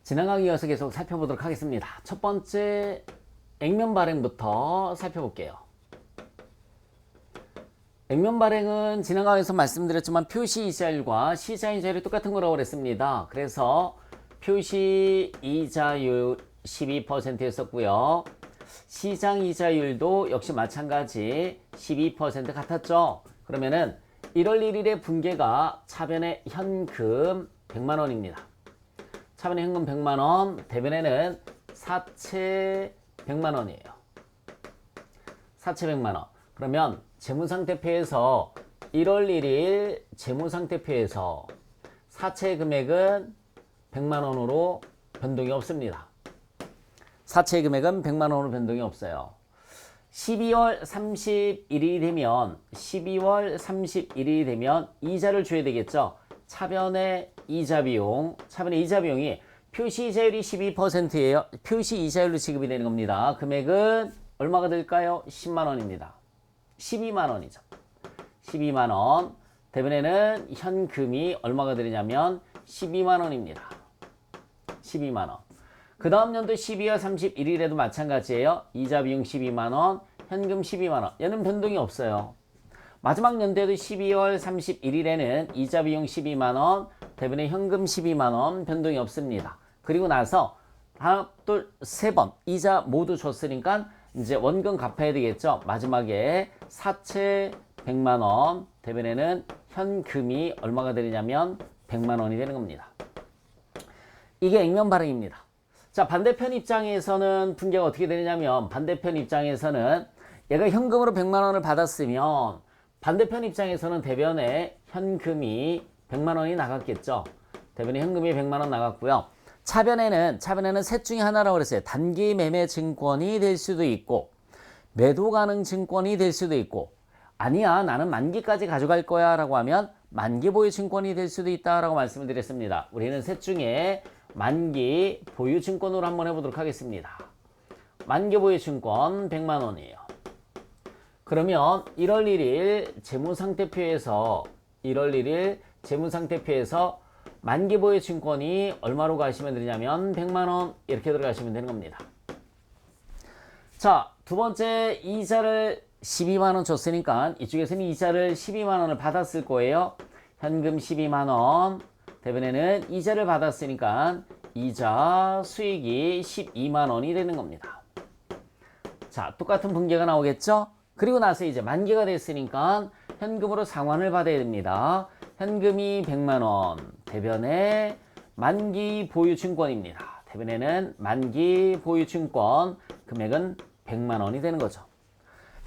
지난 강의 이어서 계속 살펴보도록 하겠습니다. 첫 번째 액면 발행부터 살펴볼게요. 액면 발행은 지난 강의에서 말씀드렸지만 표시 이자율과 시장 이자율이 똑같은 거라고 그랬습니다. 그래서 표시 이자율 12%였었고요. 시장 이자율도 역시 마찬가지 12% 같았죠. 그러면은 1월 1일의 분계가 차변의 현금 100만 원입니다. 차변의 현금 100만 원, 대변에는 사채 100만 원이에요. 사채 100만 원. 그러면 재무상태표에서 1월 1일 재무상태표에서 사채 금액은 100만 원으로 변동이 없습니다. 사채 금액은 100만 원으로 변동이 없어요. 12월 31일이 되면 이자를 줘야 되겠죠. 차변의 이자 비용이 표시 이자율이 12%예요. 표시 이자율로 지급이 되는 겁니다. 금액은 얼마가 될까요? 10만 원입니다. 12만 원이죠. 12만 원. 대변에는 현금이 얼마가 되느냐면 12만 원입니다. 12만 원. 그 다음 연도 12월 31일에도 마찬가지예요. 이자 비용 12만 원, 현금 12만 원. 얘는 변동이 없어요. 마지막 연도에도 12월 31일에는 이자 비용 12만 원, 대변에 현금 12만 원 변동이 없습니다. 그리고 나서 하나, 둘, 세 번 이자 모두 줬으니까 이제 원금 갚아야 되겠죠. 마지막에 사채 100만 원, 대변에는 현금이 얼마가 되느냐면 100만 원이 되는 겁니다. 이게 액면 발행입니다. 자, 반대편 입장에서는 분계가 어떻게 되느냐면 반대편 입장에서는 얘가 현금으로 100만 원을 받았으면 반대편 입장에서는 대변에 현금이 100만 원이 나갔겠죠. 대변에 현금이 100만 원 나갔고요. 차변에는 셋 중에 하나라고 그랬어요. 단기 매매 증권이 될 수도 있고 매도 가능 증권이 될 수도 있고 아니야 나는 만기까지 가져갈 거야 라고 하면 만기 보유 증권이 될 수도 있다라고 말씀을 드렸습니다. 우리는 셋 중에 만기 보유 증권으로 한번 해보도록 하겠습니다. 만기 보유 증권 100만 원이에요. 그러면 1월 1일 재무상태표에서 만기 보유 증권이 얼마로 가시면 되냐면 100만 원 이렇게 들어가시면 되는 겁니다. 자, 두 번째 이자를 12만 원 줬으니까 이쪽에서는 이자를 12만 원을 받았을 거예요. 현금 12만 원, 대변에는 이자를 받았으니까 이자 수익이 12만 원이 되는 겁니다. 자, 똑같은 분계가 나오겠죠? 그리고 나서 이제 만기가 됐으니까 현금으로 상환을 받아야 됩니다. 현금이 100만 원, 대변에 만기 보유 증권입니다. 대변에는 만기 보유 증권 금액은 100만 원이 되는 거죠.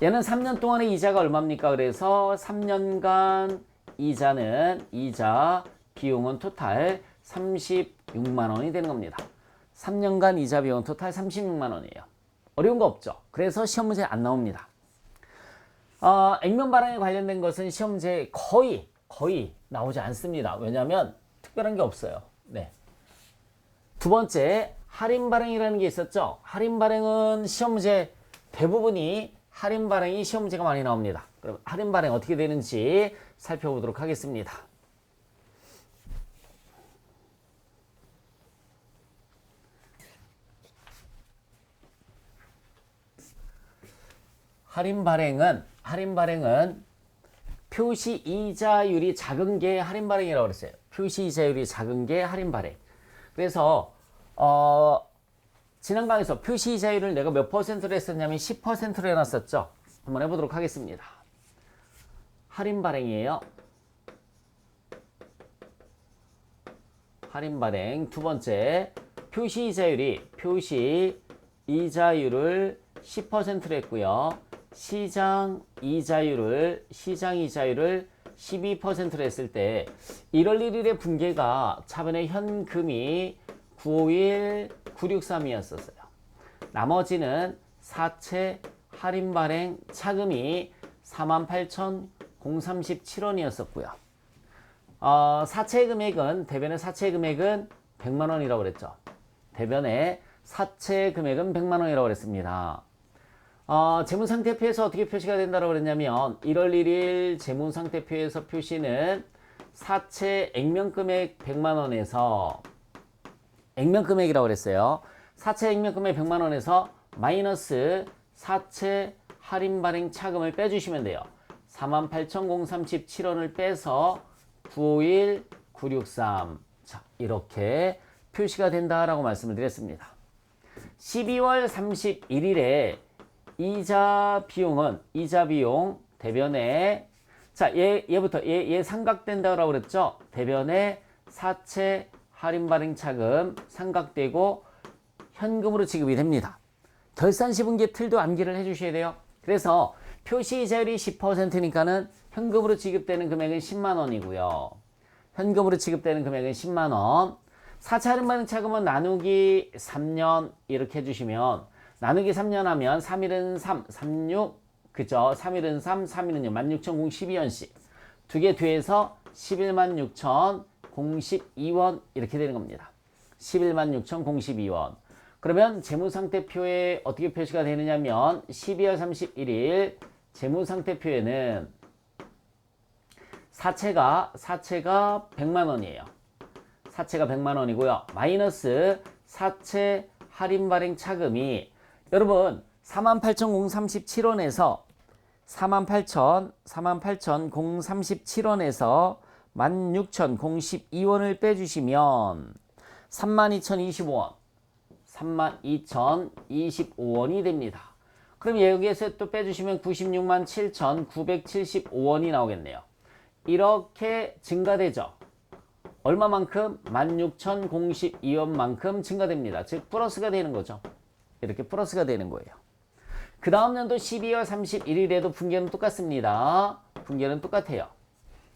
얘는 3년 동안의 이자가 얼마입니까? 그래서 3년간 이자 비용은 토탈 36만 원이 되는 겁니다. 3년간 이자 비용은 토탈 36만 원이에요. 어려운 거 없죠? 그래서 시험 문제 안 나옵니다. 액면 발행에 관련된 것은 시험 문제에 거의 나오지 않습니다. 왜냐하면 특별한 게 없어요. 네. 두 번째, 할인 발행이라는 게 있었죠. 할인 발행은 시험 문제 대부분이 할인 발행이 시험 문제가 많이 나옵니다. 그럼 할인 발행 어떻게 되는지 살펴보도록 하겠습니다. 할인 발행은 표시 이자율이 작은 게 할인 발행이라고 그랬어요. 표시 이자율이 작은 게 할인 발행. 그래서 지난 강에서 표시 이자율을 내가 몇 퍼센트로 했었냐면 10%로 해놨었죠. 한번 해보도록 하겠습니다. 할인 발행이에요. 할인 발행. 두 번째, 표시 이자율을 10%로 했고요. 시장 이자율을 12%로 했을 때 1월 1일의 분계가 차변의 현금이 951, 963이었었어요. 나머지는 사채, 할인 발행, 차금이 48,037원이었었고요. 대변의 사채 금액은 100만 원이라고 그랬죠. 대변의 사채 금액은 100만 원이라고 그랬습니다. 재무상태표에서 어떻게 표시가 된다고 그랬냐면 1월 1일 재무상태표에서 표시는 사채 액면 금액 100만 원에서 액면 금액이라고 그랬어요. 사채 액면 금액 100만 원에서 마이너스 사채 할인 발행 차금을 빼주시면 돼요. 48,037원을 빼서 951,963. 자, 이렇게 표시가 된다라고 말씀을 드렸습니다. 12월 31일에 이자 비용 대변에 자, 얘부터 얘 삼각된다라고 그랬죠? 대변에 사채 할인 발행 차금 삼각되고 현금으로 지급이 됩니다. 결산 시분기 틀도 암기를 해 주셔야 돼요. 그래서 표시 이자율이 10%니까는 현금으로 지급되는 금액은 10만 원이고요. 현금으로 지급되는 금액은 10만 원. 사채 할인 발행 차금은 나누기 3년 이렇게 해주시면 나누기 3년 하면 3일은 3, 36 그죠? 3일은 3, 3일은 16,012원씩 두 개 뒤에서 116,012원 이렇게 되는 겁니다. 116,012원. 그러면 재무상태표에 어떻게 표시가 되느냐면 12월 31일 재무상태표에는 사채가 100만 원이에요. 사채가 100만 원이고요. 마이너스 사채 할인 발행 차금이 여러분 48,037원에서 48,037원에서 16,012원을 빼주시면 32,025원 32,025원이 됩니다. 그럼 여기에서 또 빼주시면 967,975원이 나오겠네요. 이렇게 증가되죠. 얼마만큼? 16,012원만큼 증가됩니다. 즉 플러스가 되는 거죠. 이렇게 플러스가 되는 거예요. 그 다음 연도 12월 31일에도 분계는 똑같습니다. 분계는 똑같아요.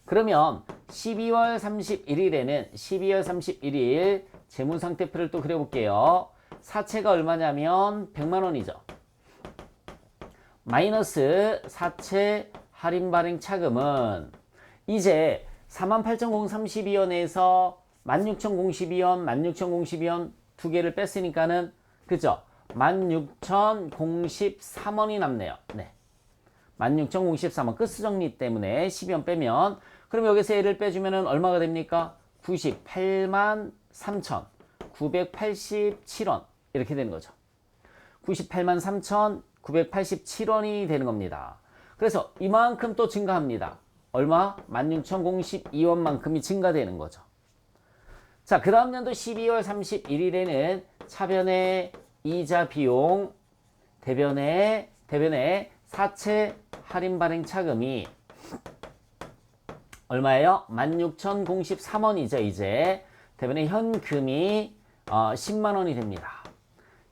그러면 12월 31일 재무상태표를 또 그려볼게요. 사채가 얼마냐면 100만 원이죠. 마이너스 사채 할인 발행 차금은 이제 48,032원에서 16,012원, 16,012원 두 개를 뺐으니까는 그죠? 16,013원이 남네요. 네. 16,013원 끝수 정리 때문에 12원 빼면 그럼 여기서 얘를 빼주면 얼마가 됩니까? 983,987원 이렇게 되는 거죠. 983,987원이 되는 겁니다. 그래서 이만큼 또 증가합니다. 얼마? 16,012원만큼이 증가되는 거죠. 자, 그 다음 연도 12월 31일에는 차변의 이자 비용 대변에 사채 할인 발행 차금이 얼마예요? 16,013원이죠. 이제 대변에 현금이 10만 원이 됩니다.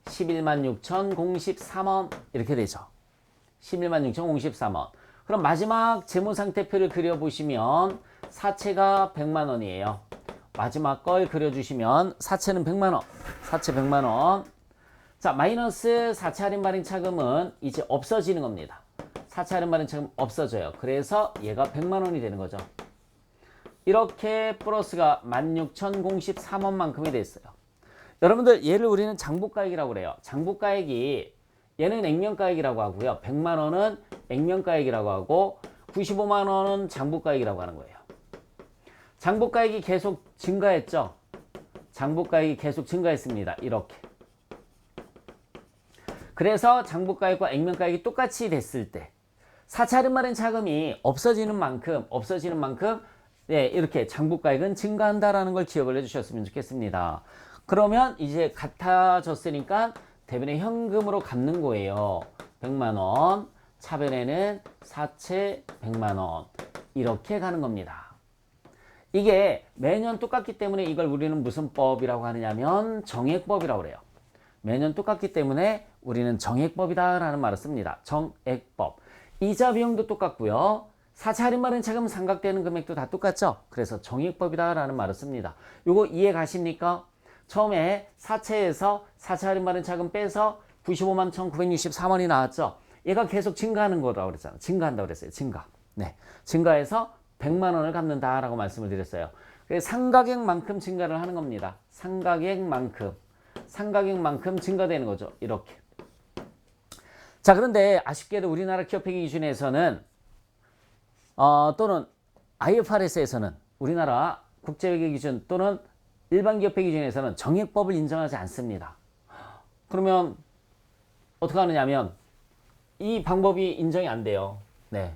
116,013원 이렇게 되죠. 116,013원. 그럼 마지막 재무상태표를 그려보시면 사채가 100만 원이에요. 마지막 걸 그려주시면 사채는 100만 원. 사채 100만 원. 자, 마이너스 사채 할인 발행 차금은 이제 없어지는 겁니다. 사채 할인 발행 차금 없어져요. 그래서 얘가 100만 원이 되는 거죠. 이렇게 플러스가 16,013원만큼이 됐어요. 여러분들 얘를 우리는 장부가액이라고 그래요. 장부가액이 얘는 액면가액이라고 하고요. 100만 원은 액면가액이라고 하고 95만 원은 장부가액이라고 하는 거예요. 장부가액이 계속 증가했죠. 장부가액이 계속 증가했습니다. 이렇게. 그래서 장부가액과 액면가액이 똑같이 됐을 때 사채 할인 발행 차금이 없어지는 만큼 네, 이렇게 장부가액은 증가한다라는 걸 기억을 해주셨으면 좋겠습니다. 그러면 이제 같아졌으니까 대변에 현금으로 갚는 거예요. 100만 원, 차변에는 사채 100만 원 이렇게 가는 겁니다. 이게 매년 똑같기 때문에 이걸 우리는 무슨 법이라고 하느냐면 정액법이라고 그래요. 매년 똑같기 때문에 우리는 정액법이다라는 말을 씁니다. 정액법. 이자 비용도 똑같고요. 사채 할인 발행 차금 상각되는 금액도 다 똑같죠. 그래서 정액법이다라는 말을 씁니다. 요거 이해 가십니까? 처음에 사채에서 사채 할인 발행 차금 빼서 95만 1,963원이 나왔죠. 얘가 계속 증가하는 거라고 그랬잖아요. 증가한다고 그랬어요. 증가. 네. 증가해서 100만 원을 갚는다라고 말씀을 드렸어요. 그래서 상가액만큼 증가를 하는 겁니다. 상가액만큼 증가되는 거죠. 이렇게. 자, 그런데 아쉽게도 우리나라 기업회계 기준에서는 또는 IFRS에서는 우리나라 국제회계 기준 또는 일반 기업회 기준에서는 정액법을 인정하지 않습니다. 그러면 어떻게 하느냐면 이 방법이 인정이 안 돼요. 네.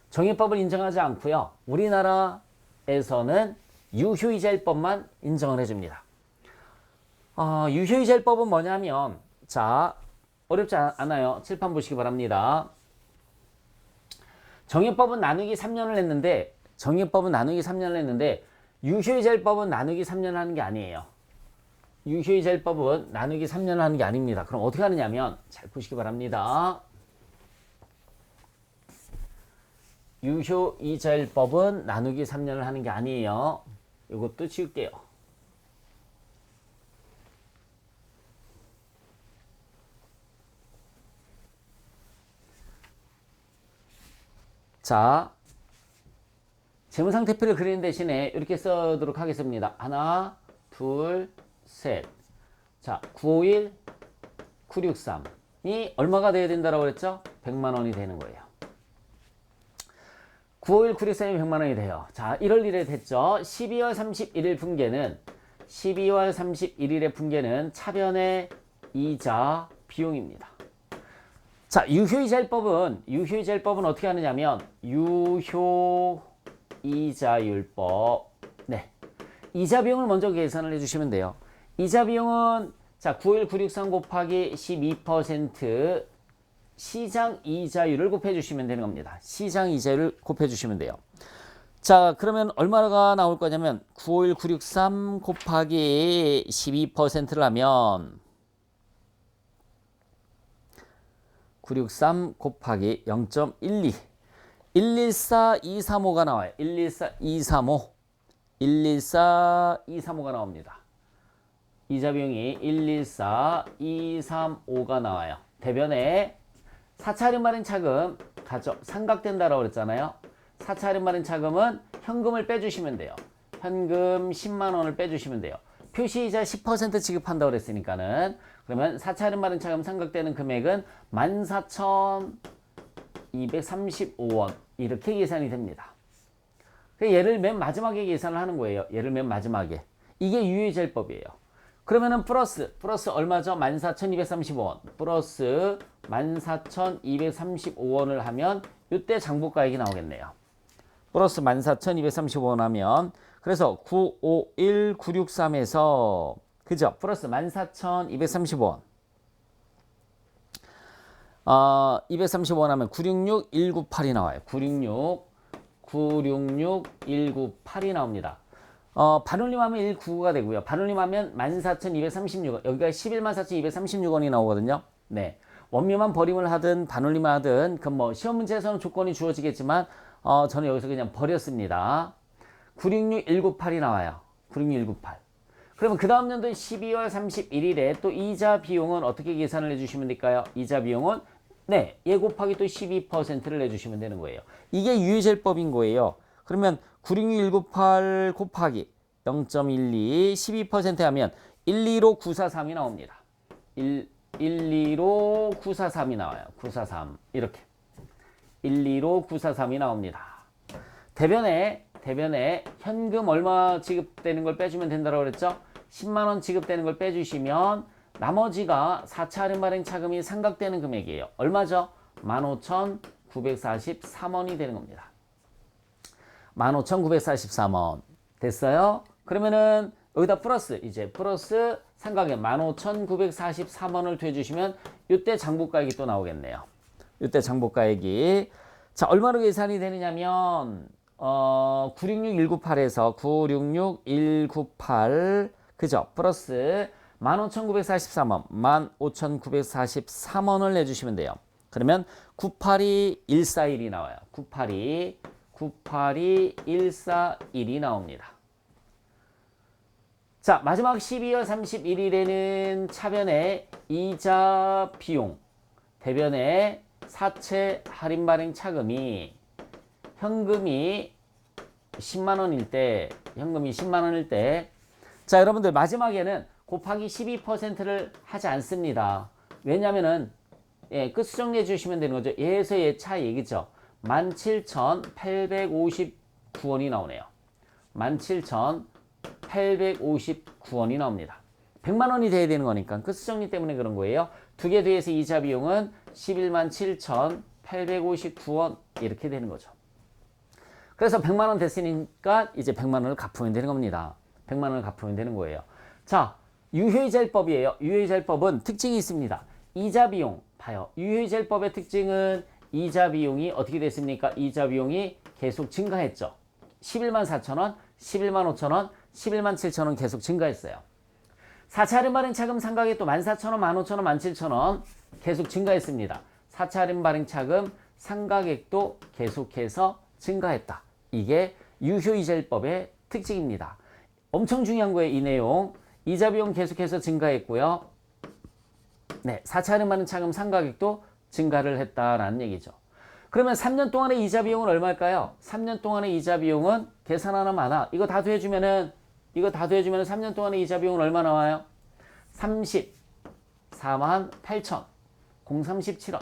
정액법을 인정하지 않고요. 우리나라에서는 유효이자율법만 인정을 해줍니다. 유효이자율법은 뭐냐면 자 어렵지 않아요. 칠판 보시기 바랍니다. 정액법은 나누기 3년을 했는데 유효이자율법은 나누기 3년을 하는 게 아니에요. 유효이자율법은 나누기 3년을 하는 게 아닙니다. 그럼 어떻게 하느냐면 잘 보시기 바랍니다. 유효이자율법은 나누기 3년을 하는 게 아니에요. 이것도 지울게요. 자, 재무상태표를 그리는 대신에 이렇게 써도록 하겠습니다. 하나, 둘, 셋. 자, 951, 963이 얼마가 돼야 된다고 그랬죠? 100만 원이 되는 거예요. 951, 963이 100만 원이 돼요. 자, 1월 1일에 됐죠? 12월 31일 분계는 차변의 이자 비용입니다. 자, 유효이자율법은 어떻게 하느냐면 유효이자율법. 네. 이자 비용을 먼저 계산을 해 주시면 돼요. 이자 비용은 자, 91963 곱하기 12% 시장 이자율을 곱해 주시면 되는 겁니다. 시장 이자율을 곱해 주시면 돼요. 자, 그러면 얼마가 나올 거냐면 951,963 곱하기 12%를 하면 963 곱하기 0.12 114235가 나와요. 114235가 나옵니다. 이자 비용이 114235가 나와요. 대변에 4차 할인발행 차금 삼각된다라고 그랬잖아요. 4차 할인발행 차금은 현금을 빼주시면 돼요. 현금 10만 원을 빼주시면 돼요. 표시이자 10% 지급한다고 그랬으니까는 그러면 4차 할인발행 차금 삼각되는 금액은 14,235원 이렇게 계산이 됩니다. 얘를 맨 마지막에 계산을 하는 거예요. 이게 유효이자율법이에요. 그러면은 플러스 얼마죠? 14,235원 플러스 14,235원을 하면 이때 장부가액이 나오겠네요. 플러스 14,235원 하면 그래서 951,963에서 그죠? 플러스 14,235원 235원 하면 966,198이 나와요. 966,198이 나옵니다. 반올림하면 199가 되고요. 반올림하면 14,236원. 여기가 114,236원이 나오거든요. 네. 원묘만 버림을 하든 반올림을 하든 그 뭐 시험 문제에서는 조건이 주어지겠지만 저는 여기서 그냥 버렸습니다. 966,198이 나와요. 966,198. 그러면 그 다음 연도 12월 31일에 또 이자 비용은 어떻게 계산을 해주시면 될까요? 이자 비용은 네, 얘 곱하기 또 12%를 내주시면 되는 거예요. 이게 유효이자율법인 거예요. 그러면 966,198 곱하기 0.12 12% 하면 125,943이 나옵니다. 125,943이 나와요. 943 이렇게 125,943이 나옵니다. 대변에 현금 얼마 지급되는 걸 빼주면 된다고 그랬죠? 10만 원 지급되는 걸 빼주시면 나머지가 4차 할인발행 차금이 삼각되는 금액이에요. 얼마죠? 15,943원이 되는 겁니다. 15,943원 됐어요? 그러면은 여기다 플러스 삼각에 15,943원을 더해주시면 이때 장부가액이 또 나오겠네요. 이때 장부가액이 자 얼마로 계산이 되느냐면 966,198에서 966,198 그죠? 플러스 15,943원 15,943원을 내주시면 돼요. 그러면 982,141이 나와요. 982,141이 나옵니다. 자, 마지막 12월 31일에는 차변의 이자 비용, 대변의 사채 할인 발행 차금이 현금이 10만 원일 때, 자, 여러분들 마지막에는 곱하기 12%를 하지 않습니다. 왜냐면은 예, 끝 수정해 주시면 되는 거죠. 얘에서 얘 차이 얘기죠. 17,859원이 나오네요. 17,859원. 859원이 나옵니다. 100만 원이 돼야 되는 거니까 그 수정리 때문에 그런 거예요. 두 개 뒤에서 이자 비용은 11만 7,859원 이렇게 되는 거죠. 그래서 100만 원 됐으니까 이제 100만 원을 갚으면 되는 겁니다. 100만 원을 갚으면 되는 거예요. 자, 유효이자율법이에요. 유효이자율법은 특징이 있습니다. 이자 비용 봐요. 유효이자율법의 특징은 이자 비용이 어떻게 됐습니까? 이자 비용이 계속 증가했죠. 11만 4천원, 11만 5천원, 11만 7천원 계속 증가했어요. 4차 할인 발행 차금 상각이 또 14,000원, 15,000원, 17,000원 계속 증가했습니다. 4차 할인 발행 차금 상각액도 계속해서 증가했다. 이게 유효이자율법의 특징입니다. 엄청 중요한 거예요. 이 내용. 이자 비용 계속해서 증가했고요. 네, 4차 할인 발행 차금 상각액도 증가를 했다라는 얘기죠. 그러면 3년 동안의 이자 비용은 얼마일까요? 3년 동안의 이자 비용은 계산하나 마나 이거 다 더해주면은 3년 동안의 이자 비용은 얼마 나와요? 34만 8천 037원.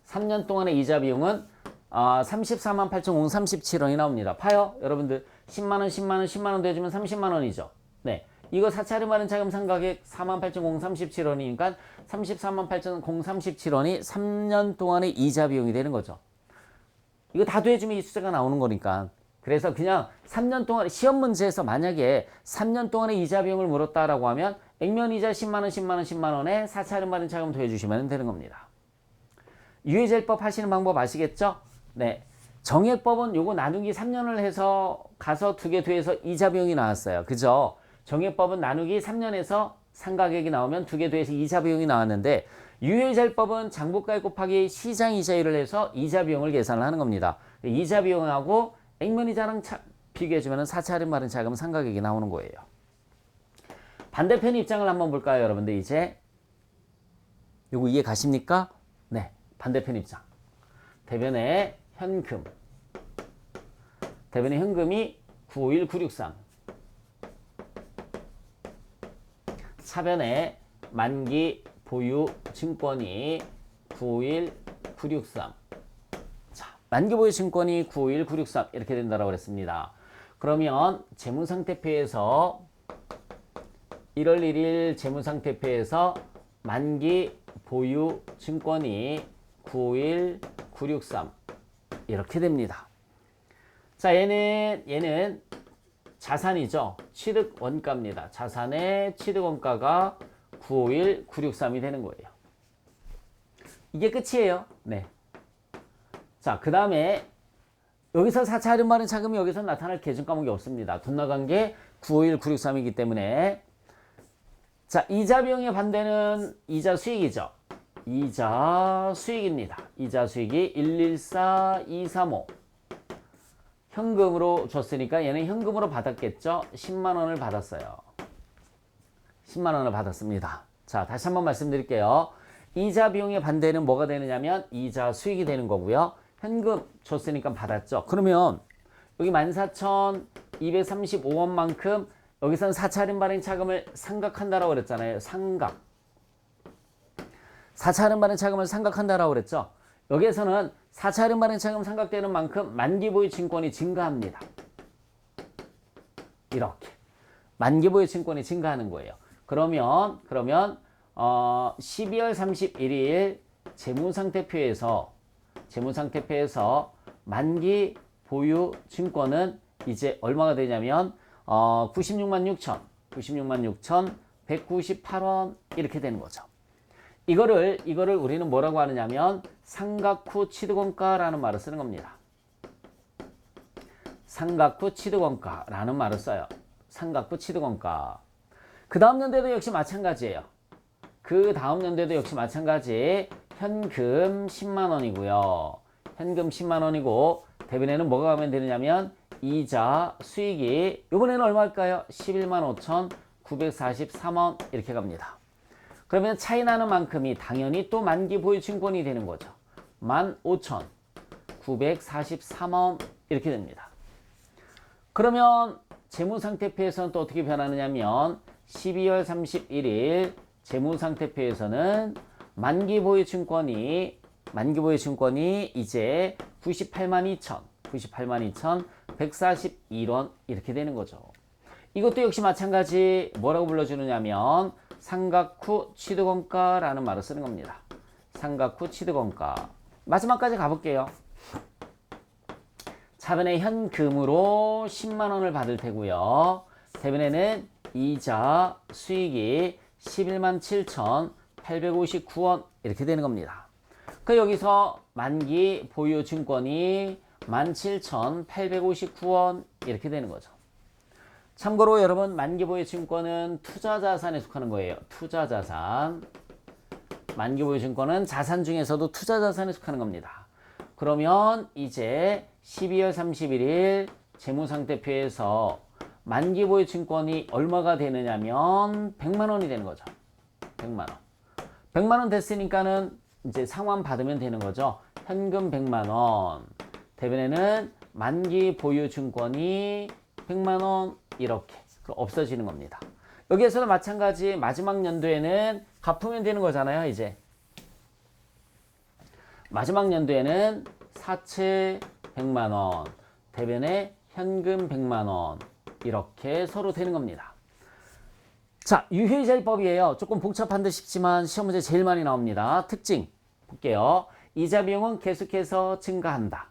3년 동안의 이자 비용은 34만 8천 037원이 나옵니다. 봐요, 여러분들. 10만 원, 10만 원, 10만 원 더해주면 30만 원이죠. 네. 이거 4차 할인 발행 차금 상각액 48,037원이니까 34만 8,037원이 3년 동안의 이자 비용이 되는 거죠. 이거 다 더해주면 이 숫자가 나오는 거니까. 그래서 그냥 3년 동안 시험 문제에서 만약에 3년 동안의 이자 비용을 물었다라고 하면 액면 이자 10만 원, 10만 원, 10만 원에 4차 할인 발행 차금 더해주시면 되는 겁니다. 유효이자율법 하시는 방법 아시겠죠? 네. 정액법은 요거 나누기 3년을 해서 가서 두 개 더해서 이자 비용이 나왔어요. 그죠? 정액법은 나누기 3년에서 상각액이 나오면 두 개 더해서 이자 비용이 나왔는데 유효이자율법은 장부가액 곱하기 시장이자율을 해서 이자 비용을 계산을 하는 겁니다. 이자 비용하고 액면이자랑 비교해주면 4차 할인 발행 차금 상각액이 나오는 거예요. 반대편 입장을 한번 볼까요, 여러분들? 이제 요거 이해 가십니까? 네, 반대편 입장. 대변에 현금. 대변에 현금이 951963. 차변에 만기 보유 증권이 951963. 자, 만기 보유 증권이 951963 이렇게 된다고 그랬습니다. 그러면 재무상태표에서 1월 1일 재무상태표에서 만기 보유 증권이 951963 이렇게 됩니다. 자, 얘는 자산이죠. 취득 원가입니다. 자산의 취득 원가가 951963이 되는 거예요. 이게 끝이에요. 네. 자, 그 다음에 여기서 4차 할인 발행 차금이 여기서 나타날 계정 과목이 없습니다. 돈 나간 게 951963이기 때문에. 자, 이자 비용의 반대는 이자 수익이죠. 이자 수익입니다. 이자 수익이 114235. 현금으로 줬으니까 얘는 현금으로 받았겠죠. 10만 원을 받았어요. 10만 원을 받았습니다. 자, 다시 한번 말씀드릴게요. 이자 비용의 반대는 뭐가 되느냐면 이자 수익이 되는 거고요. 현금 줬으니까 받았죠. 그러면 여기 14,235원만큼 여기서는 4차 할인 발행 차금을 상각한다라고 그랬잖아요. 상각. 4차 할인 발행 차금을 상각한다라고 그랬죠. 여기에서는 4차 할인 발행 차금 상각되는 만큼 만기 보유 증권이 증가합니다. 이렇게 만기 보유 증권이 증가하는 거예요. 그러면 12월 31일 재무상태표에서 만기 보유 증권은 이제 얼마가 되냐면 96만 6,198원 이렇게 되는 거죠. 이거를 우리는 뭐라고 하느냐면 상각 후 취득원가라는 말을 쓰는 겁니다. 상각 후 취득원가라는 말을 써요. 상각 후 취득원가. 그 다음 연도도 역시 마찬가지예요. 현금 10만 원이고요. 현금 10만 원이고 대변에는 뭐가 가면 되느냐면 이자 수익이 이번에는 얼마일까요? 11만 5,943원 이렇게 갑니다. 그러면 차이 나는 만큼이 당연히 또 만기 보유 증권이 되는 거죠. 15,943원 이렇게 됩니다. 그러면 재무상태표에서는 또 어떻게 변하느냐면 12월 31일 재무상태표에서는 만기 보유 증권이 이제 98만 2천 141원 이렇게 되는 거죠. 이것도 역시 마찬가지 뭐라고 불러주느냐면 상각 후 취득원가라는 말을 쓰는 겁니다. 상각 후 취득원가. 마지막까지 가볼게요. 차변에 현금으로 10만 원을 받을 테고요. 대변에는 이자 수익이 11만 7,859원 이렇게 되는 겁니다. 그 여기서 만기 보유 증권이 17,859원 이렇게 되는 거죠. 참고로 여러분 만기 보유 증권은 투자자산에 속하는 거예요. 투자자산. 만기 보유 증권은 자산 중에서도 투자자산에 속하는 겁니다. 그러면 이제 12월 31일 재무상태표에서 만기 보유 증권이 얼마가 되느냐면 100만 원이 되는 거죠. 100만 원. 100만 원 됐으니까는 이제 상환 받으면 되는 거죠. 현금 100만 원. 대변에는 만기 보유 증권이 100만 원 이렇게 없어지는 겁니다. 여기에서도 마찬가지 마지막 연도에는 갚으면 되는 거잖아요. 이제 마지막 연도에는 사채 100만 원, 대변에 현금 100만 원 이렇게 서로 되는 겁니다. 자, 유효이자율법이에요. 조금 복잡한 듯 싶지만 시험 문제 제일 많이 나옵니다. 특징 볼게요. 이자 비용은 계속해서 증가한다.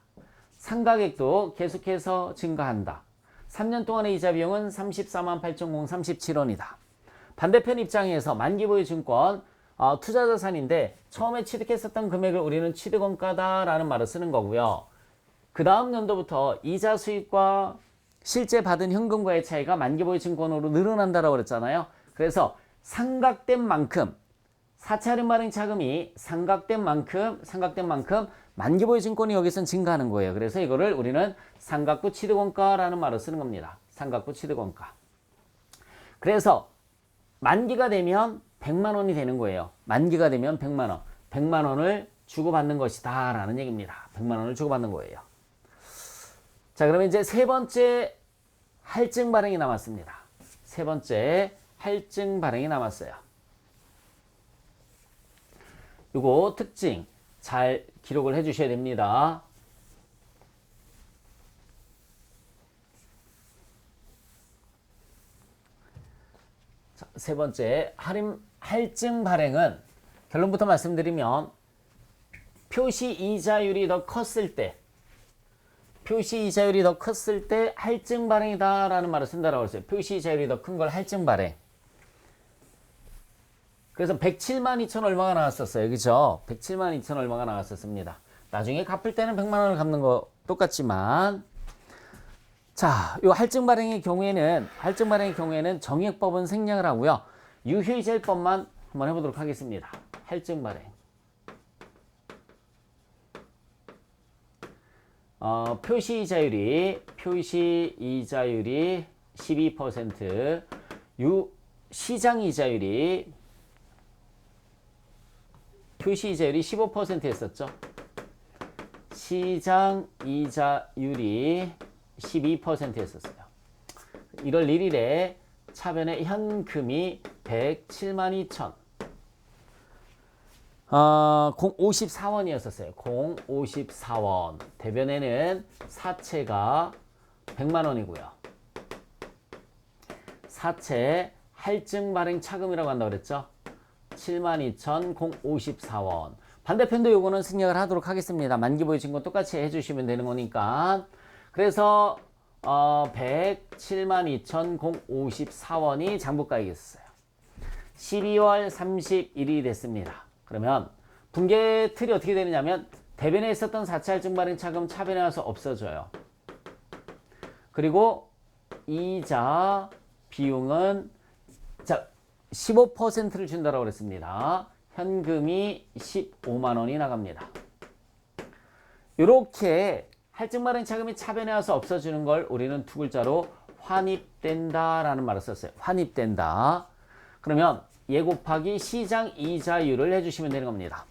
상가액도 계속해서 증가한다. 3년 동안의 이자 비용은 34만 8,037원이다. 반대편 입장에서 만기보유 증권 투자자산인데 처음에 취득했었던 금액을 우리는 취득원가다라는 말을 쓰는 거고요. 그 다음 연도부터 이자 수익과 실제 받은 현금과의 차이가 만기보유 증권으로 늘어난다라고 그랬잖아요. 그래서 상각된 만큼 사차림 발행 차금이 상각된 만큼 만기보유 증권이 여기서는 증가하는 거예요. 그래서 이거를 우리는 상각부 취득원가라는 말을 쓰는 겁니다. 상각부 취득원가. 그래서 만기가 되면 100만 원이 되는 거예요. 만기가 되면 100만 원. 100만 원을 주고받는 것이다 라는 얘기입니다. 100만 원을 주고받는 거예요. 자, 그러면 이제 세 번째 할증 발행이 남았습니다. 세 번째 할증 발행이 남았어요. 요거 특징 잘 기록을 해 주셔야 됩니다. 자, 세 번째 할증 발행은 결론부터 말씀드리면 표시 이자율이 더 컸을 때 할증 발행이다 라는 말을 쓴다라고 했어요. 표시 이자율이 더 큰 걸 할증 발행. 그래서 107만 2천 얼마가 나왔었어요. 그죠? 107만 2천 얼마가 나왔었습니다. 나중에 갚을 때는 100만 원을 갚는 거 똑같지만 자, 요 할증 발행의 경우에는 정액법은 생략을 하고요. 유효이자율법만 한번 해보도록 하겠습니다. 할증 발행. 표시 이자율이 12%, 시장 이자율이 표시 이자율이 15%였었죠. 시장 이자율이 12%였었어요. 1월 1일에 차변에 현금이 107만 2천 054원이었었어요. 054원. 대변에는 사채가 100만 원이고요. 사채 할증 발행 차금이라고 한다고 그랬죠. 72,054원. 반대편도 요거는 생략을 하도록 하겠습니다. 만기보유 증권 똑같이 해주시면 되는 거니까. 그래서 172,054원이 장부가액이었어요. 12월 31일이 됐습니다. 그러면 분계 틀이 어떻게 되느냐면 대변에 있었던 사채 할증 발행 차금 차변에 와서 없어져요. 그리고 이자 비용은 자 15%를 준다고 그랬습니다. 현금이 15만 원이 나갑니다. 이렇게 할증 발행 차금이 차변에 와서 없어지는 걸 우리는 두 글자로 환입된다라는 말을 썼어요. 환입된다. 그러면 얘 곱하기 시장 이자율을 해주시면 되는 겁니다.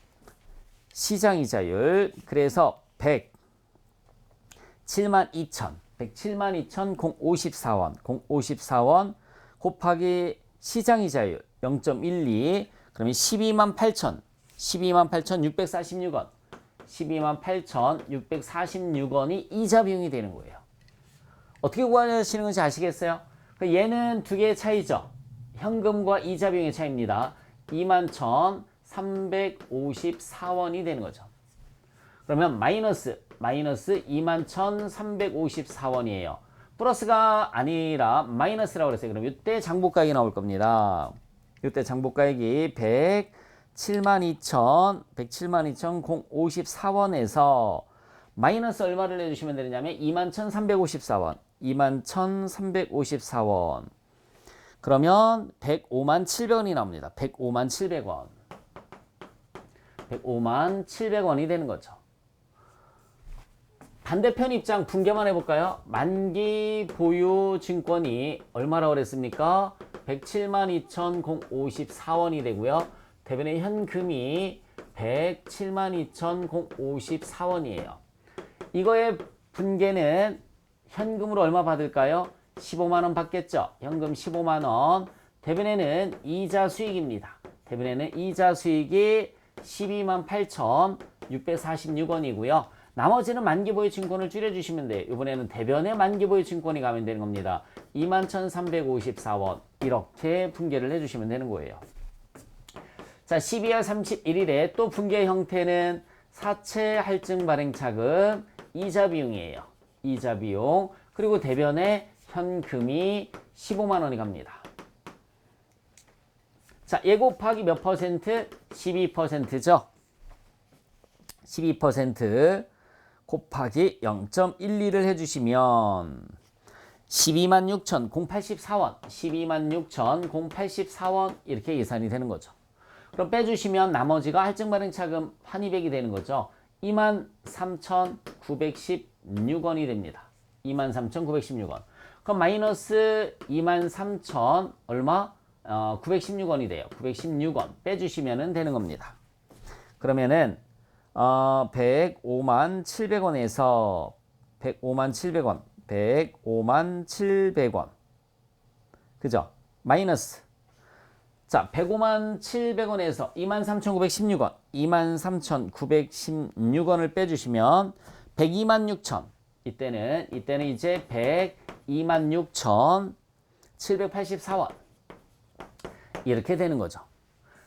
시장 이자율. 그래서 107만 2천 054원 곱하기 시장 이자율 0.12 그러면 12만 8,646원 12만 8,646원이 이자 비용이 되는 거예요. 어떻게 구하시는 건지 아시겠어요? 얘는 두 개의 차이죠. 현금과 이자 비용의 차이입니다. 21,354원이 되는 거죠. 그러면 마이너스 21,354원이에요. 플러스가 아니라 마이너스라고 그랬어요. 그럼 이때 장부가액이 나올 겁니다. 이때 장부가액이 172,054원에서 마이너스 얼마를 내주시면 되느냐면 21,354원. 21,354원. 그러면 105,700원이 나옵니다. 105,700원. 105,700원이 되는 거죠. 반대편 입장 분개만 해볼까요? 만기 보유 증권이 얼마라고 그랬습니까? 172,054원이 되고요. 대변의 현금이 172,054원이에요. 이거의 분개는 현금으로 얼마 받을까요? 15만원 받겠죠. 현금 15만원. 대변에는 이자 수익입니다. 대변에는 이자 수익이 128,646원이고요. 나머지는 만기보유 증권을 줄여주시면 돼요. 이번에는 대변에 만기보유 증권이 가면 되는 겁니다. 21,354원 이렇게 분개를 해주시면 되는 거예요. 자, 12월 31일에 또 분개 형태는 사채 할증 발행 차금 이자 비용이에요. 이자 비용. 그리고 대변에 현금이 15만 원이 갑니다. 자, 얘 곱하기 몇 퍼센트? 12%죠. 12% 곱하기 0.12를 해주시면 126,084원, 126,084원 이렇게 계산이 되는 거죠. 그럼 빼주시면 나머지가 할증발행차금 환입액이 되는 거죠. 23,916원이 됩니다. 23,916원. 그럼 마이너스 23,000 얼마? 916원이 돼요. 916원 빼주시면 되는 겁니다. 그러면은 105,700원에서 105,700원 105,700원 그죠? 마이너스 자 105,700원에서 23,916원 23,916원을 빼주시면 126,000 이때는 이제 126,784원 이렇게 되는 거죠.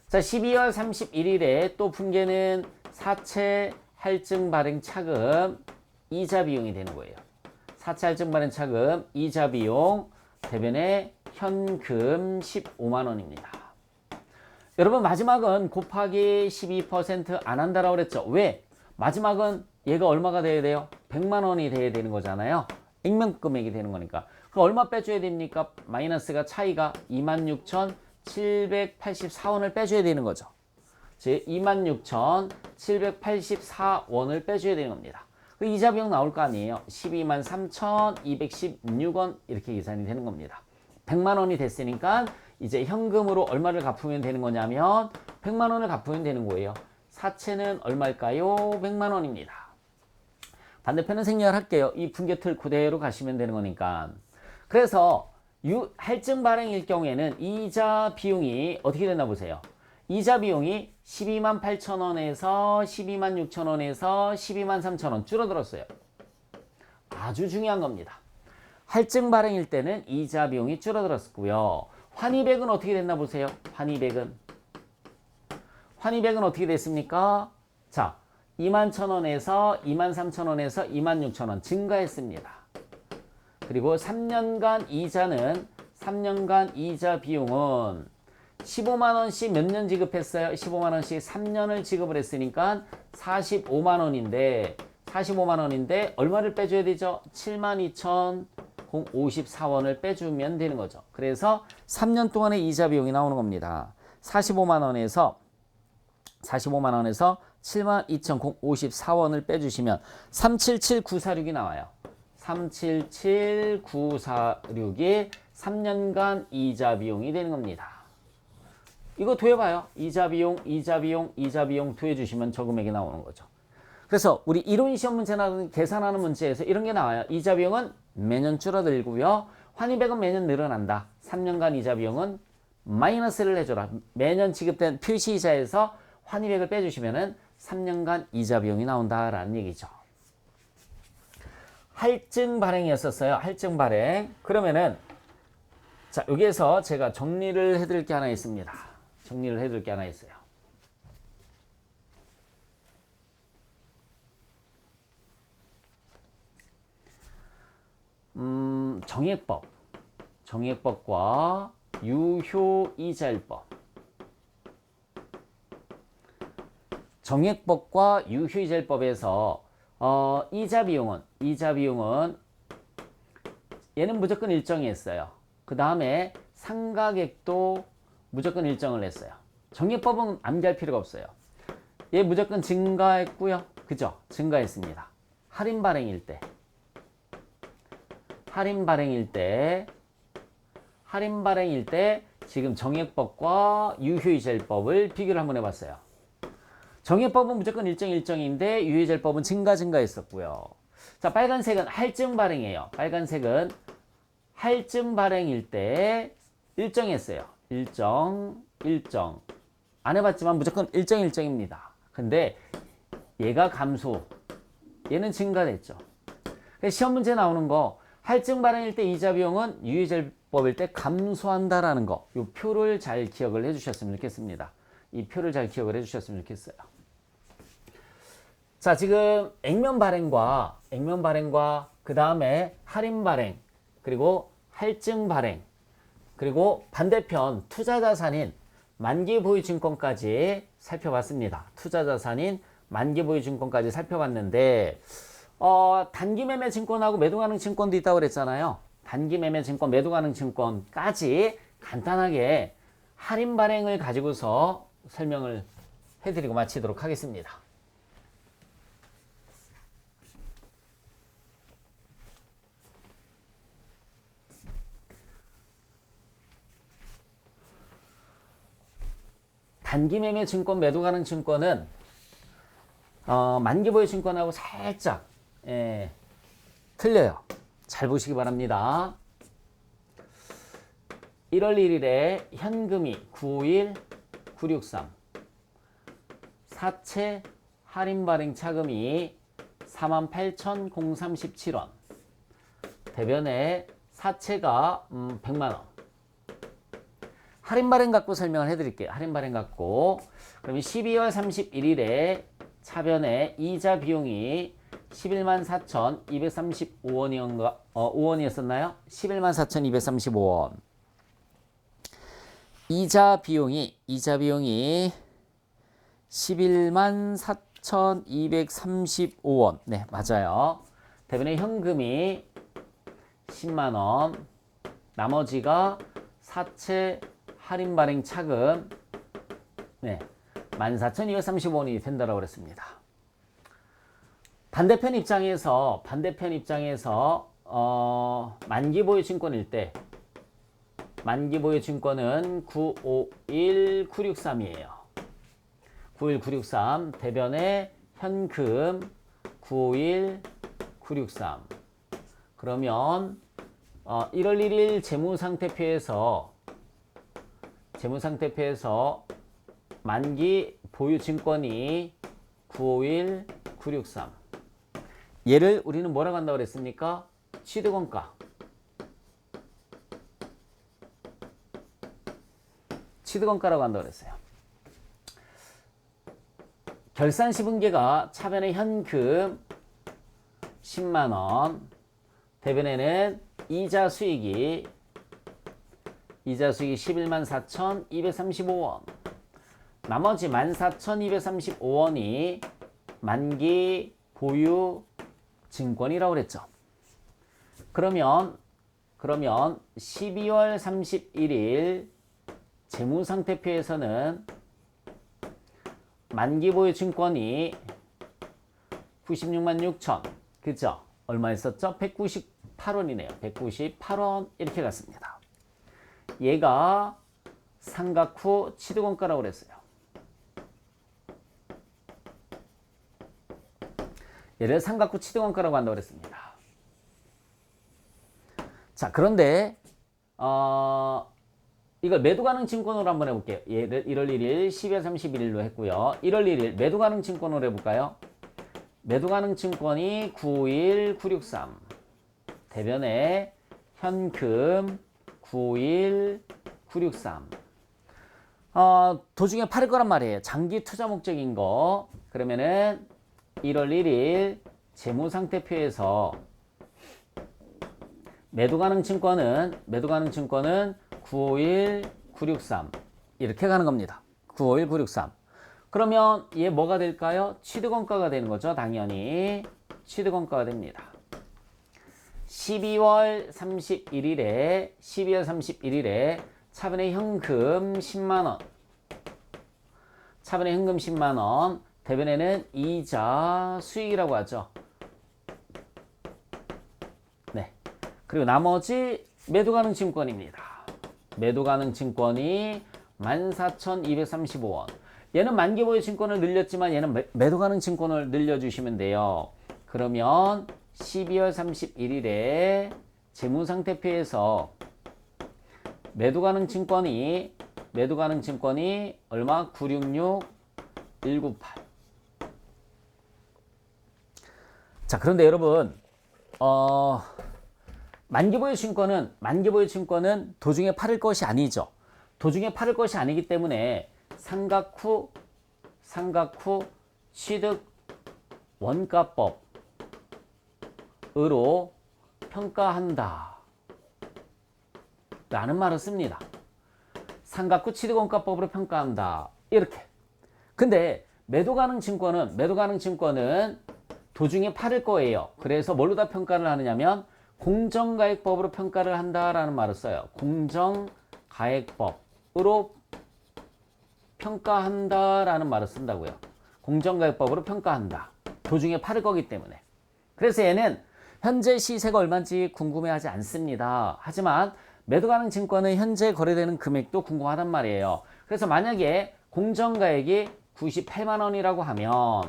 자, 12월 31일에 또 분개는 사채 할증 발행 차금 이자 비용이 되는 거예요. 사채 할증 발행 차금 이자 비용 대변에 현금 15만 원입니다. 여러분 마지막은 곱하기 12% 안 한다라고 그랬죠. 왜? 마지막은 얘가 얼마가 돼야 돼요? 100만 원이 돼야 되는 거잖아요. 액면 금액이 되는 거니까. 그럼 얼마 빼줘야 됩니까? 마이너스가 차이가 26,784원을 빼줘야 되는 거죠. 즉 26,784원을 빼줘야 되는 겁니다. 그 이자 비용 나올 거 아니에요. 123,216원 이렇게 계산이 되는 겁니다. 100만 원이 됐으니까 이제 현금으로 얼마를 갚으면 되는 거냐면 100만 원을 갚으면 되는 거예요. 사채는 얼마일까요? 100만 원입니다. 반대편은 생략을 할게요. 이 분개틀 그대로 가시면 되는 거니까. 그래서 할증 발행일 경우에는 이자 비용이 어떻게 되나 보세요. 이자 비용이 128,000원에서 126,000원에서 123,000원 줄어들었어요. 아주 중요한 겁니다. 할증 발행일 때는 이자 비용이 줄어들었고요. 환입액은 어떻게 됐나 보세요. 환입액은 어떻게 됐습니까? 자, 21,000원에서 23,000원에서 26,000원 증가했습니다. 그리고 3년간 이자 비용은 15만 원씩 몇 년 지급했어요? 15만 원씩 3년을 지급을 했으니까 45만 원인데 얼마를 빼줘야 되죠? 72,054원을 빼주면 되는 거죠. 그래서 3년 동안의 이자 비용이 나오는 겁니다. 45만 원에서 72,054원을 빼주시면 377,946이 나와요. 377,946이 3년간 이자 비용이 되는 겁니다. 이거 더해봐요. 이자 비용 더해주시면 저 금액이 나오는 거죠. 그래서 우리 이론 시험 문제나 계산하는 문제에서 이런 게 나와요. 이자 비용은 매년 줄어들고요. 환입액은 매년 늘어난다. 3년간 이자 비용은 마이너스를 해줘라. 매년 지급된 표시이자에서 환입액을 빼주시면은 3년간 이자 비용이 나온다라는 얘기죠. 할증 발행이었었어요. 할증 발행. 그러면은 자, 여기에서 제가 정리를 해드릴 게 하나 있습니다. 정리를 해드릴 게 하나 있어요. 정액법과 유효이자율법. 정액법과 유효이자율법에서 이자 비용은 얘는 무조건 일정히 했어요. 그 다음에 상가액도 무조건 일정을 했어요. 정액법은 암기할 필요가 없어요. 얘 무조건 증가했고요. 그죠? 증가했습니다. 할인 발행일 때 지금 정액법과 유효이자율법을 비교를 한번 해봤어요. 정액법은 무조건 일정인데 유효이자율법은 증가했었고요. 자, 빨간색은 할증 발행이에요. 빨간색은 할증 발행일 때 일정했어요. 일정. 안 해봤지만 무조건 일정입니다. 근데 얘가 얘는 증가됐죠. 시험 문제 나오는 거 할증 발행일 때 이자 비용은 유효이자율법일 때 감소한다라는 거, 이 표를 잘 기억을 해주셨으면 좋겠습니다. 이 표를 잘 기억을 해주셨으면 좋겠어요. 자, 지금 액면 발행과 그 다음에 할인 발행, 그리고 할증 발행, 그리고 반대편 투자자산인 만기 보유 증권까지 살펴봤습니다. 살펴봤는데 단기 매매 증권하고 매도 가능 증권도 있다고 그랬잖아요. 단기 매매 증권, 매도 가능 증권까지 간단하게 할인 발행을 가지고서 설명을 해드리고 마치도록 하겠습니다. 단기 매매 증권, 매도 가능 증권은 만기 보유 증권하고 살짝 틀려요. 잘 보시기 바랍니다. 1월 1일에 현금이 951, 963, 사채 할인 발행 차금이 48,037원, 대변에 사채가 100만원. 할인 발행 갖고 설명을 해드릴게요. 할인 발행 갖고. 그러면 12월 31일에 차변에 이자 비용이 114,235원이었나요? 114,235원. 이자 비용이 114,235원. 네, 맞아요. 대변에 현금이 10만원. 나머지가 사채 할인 발행 차금 14,235원이 된다고 그랬습니다. 반대편 입장에서 만기 보유 증권일 때 만기 보유 증권은 951, 963이에요. 951, 963 대변에 현금 951, 963. 그러면 1월 1일 재무상태표에서 만기 보유 증권이 951, 963. 얘를 우리는 뭐라고 한다고 그랬습니까? 취득원가라고 한다고 그랬어요. 결산 시분계가 차변에 현금 10만원, 대변에는 이자 수익이 114,235원. 나머지 14,235원이 만기 보유 증권이라고 그랬죠. 그러면 12월 31일 재무상태표에서는 만기 보유 증권이 96만 6천. 그죠? 얼마 있었죠? 198원이네요. 198원 이렇게 갔습니다. 얘가 상각 후 취득원가라고 그랬어요. 얘를 상각 후 취득원가라고 한다고 그랬습니다. 자, 그런데 이걸 매도 가능 증권으로 한번 해볼게요. 얘를 1월 1일, 12월 31일로 했고요. 1월 1일 매도 가능 증권으로 해볼까요? 매도 가능 증권이 951, 963. 대변에 현금 951 963 도중에 팔을 거란 말이에요. 장기 투자 목적인 거. 그러면은 1월 1일 재무상태표에서 매도 가능 증권은 951 963 이렇게 가는 겁니다. 951 963. 그러면 얘 뭐가 될까요? 취득원가가 되는 거죠. 당연히 취득원가가 됩니다. 12월 31일에 차변에 현금 10만원, 차변에 현금 10만원, 대변에는 이자 수익이라고 하죠. 네. 그리고 나머지 매도 가능 증권입니다. 매도 가능 증권이 14,235원. 얘는 만기 보유 증권을 늘렸지만 얘는 매도 가능 증권을 늘려주시면 돼요. 그러면 12월 31일에 재무상태표에서 매도 가능 증권이 얼마? 966 198. 자, 그런데 여러분 만기 보유 증권은 도중에 팔을 것이 아니죠. 도중에 팔을 것이 아니기 때문에 상각 후 취득 원가법으로 평가한다 라는 말을 씁니다. 상각 후 취득 원가법으로 평가한다 이렇게. 근데 매도 가능 증권은 도중에 팔을 거예요. 그래서 뭘로 다 평가를 하느냐면 공정가액법으로 평가를 한다라는 말을 써요. 공정가액법으로 평가한다라는 말을 쓴다고요. 공정가액법으로 평가한다. 도중에 팔을 거기 때문에. 그래서 얘는 현재 시세가 얼마인지 궁금해하지 않습니다. 하지만 매도 가능 증권은 현재 거래되는 금액도 궁금하단 말이에요. 그래서 만약에 공정가액이 98만 원이라고 하면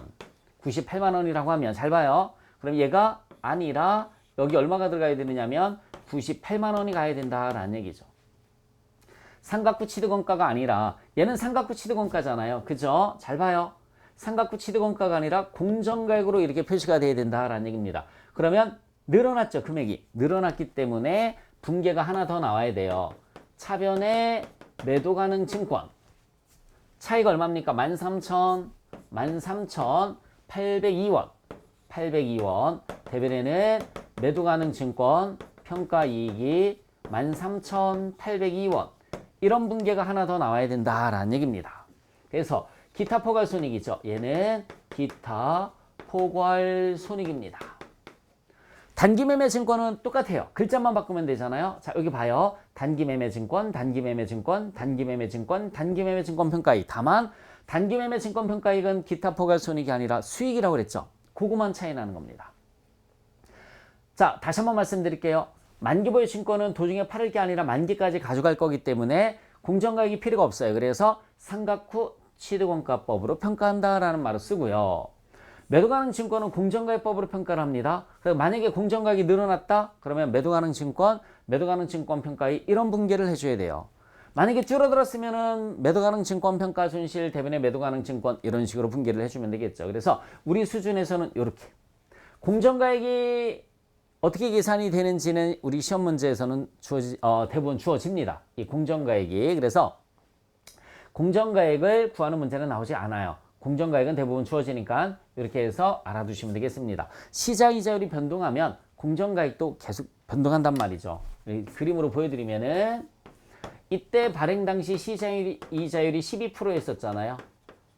잘 봐요. 그럼 얘가 아니라 여기 얼마가 들어가야 되느냐면 98만 원이 가야 된다라는 얘기죠. 상각 후 취득원가가 아니라 얘는 상각 후 취득원가잖아요. 그죠? 잘 봐요. 상각 후 취득원가가 아니라 공정가액으로 이렇게 표시가 돼야 된다라는 얘기입니다. 그러면 늘어났죠. 금액이. 늘어났기 때문에 분계가 하나 더 나와야 돼요. 차변의 매도 가능 증권. 차이가 얼마입니까? 13,802원. 802원. 대변에는 매도 가능 증권 평가이익이 13,802원. 이런 분계가 하나 더 나와야 된다라는 얘기입니다. 그래서 기타 포괄손익이죠. 얘는 기타 포괄손익입니다. 단기매매증권은 똑같아요. 글자만 바꾸면 되잖아요. 자, 여기 봐요. 단기매매증권, 단기매매증권, 단기매매증권, 단기매매증권 평가이익. 다만 단기매매증권 평가이익은 기타 포괄손익이 아니라 수익이라고 그랬죠. 그거만 차이 나는 겁니다. 자, 다시 한번 말씀드릴게요. 만기보유 증권은 도중에 팔을 게 아니라 만기까지 가져갈 거기 때문에 공정가액이 필요가 없어요. 그래서 상각 후 취득원가법으로 평가한다라는 말을 쓰고요. 매도 가능 증권은 공정가액법으로 평가를 합니다. 그래서 만약에 공정가액이 늘어났다? 그러면 매도 가능 증권 평가이익 이런 분계를 해줘야 돼요. 만약에 줄어들었으면은 매도 가능 증권 평가 손실 대변에 매도 가능 증권 이런 식으로 분계를 해주면 되겠죠. 그래서 우리 수준에서는 이렇게 공정가액이 어떻게 계산이 되는지는 우리 시험 문제에서는 대부분 주어집니다. 이 공정가액이. 그래서 공정가액을 구하는 문제는 나오지 않아요. 공정가액은 대부분 주어지니까 이렇게 해서 알아두시면 되겠습니다. 시장이자율이 변동하면 공정가액도 계속 변동한단 말이죠. 그림으로 보여드리면은 이때 발행 당시 시장이자율이 12%였었잖아요.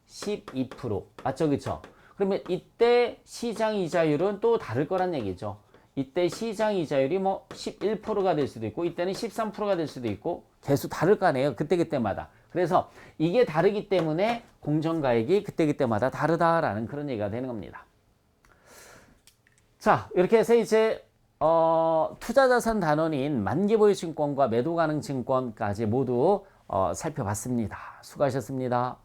12%. 맞죠? 그쵸? 그러면 이때 시장이자율은 또 다를 거란 얘기죠. 이때 시장이자율이 뭐 11%가 될 수도 있고 이때는 13%가 될 수도 있고 계속 다를 거 아니에요. 그때그때마다. 그래서 이게 다르기 때문에 공정가액이 그때그때마다 다르다라는 그런 얘기가 되는 겁니다. 자, 이렇게 해서 이제 투자자산 단원인 만기보유증권과 매도가능 증권까지 모두 살펴봤습니다. 수고하셨습니다.